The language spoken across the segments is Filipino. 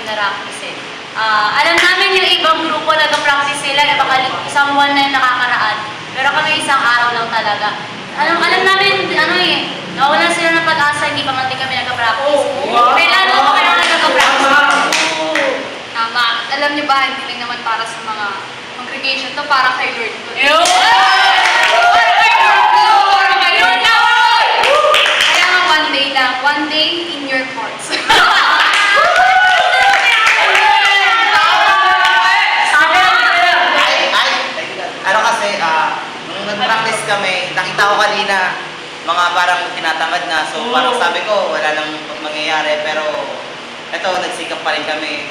na-practice eh. Alam namin yung ibang grupo nag-practice sila, baka isang buwan na yung nakakaraan. Pero kami isang araw lang talaga. Alam namin, nawalan sila ng pag-asa, hindi pa man din kami nag-practice. Kailan ako kaya nag-practice? Tama. Alam niyo ba, hindi lang naman para sa mga congregation to, para kay Lord to. Para kay Lord to! Para kay Lord to! Kaya nga one day in your courts. Ano kasi, nung nag-practice kami, nakita ko kanina, mga parang tinatamad na. So parang sabi ko, wala nang mangyayari. Pero eto, nagsikap pa rin kami.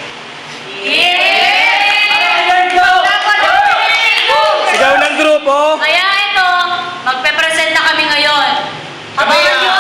Sigaw ng grupo! Kaya ito, magpe-present na kami ngayon. Kami, Abangan nyo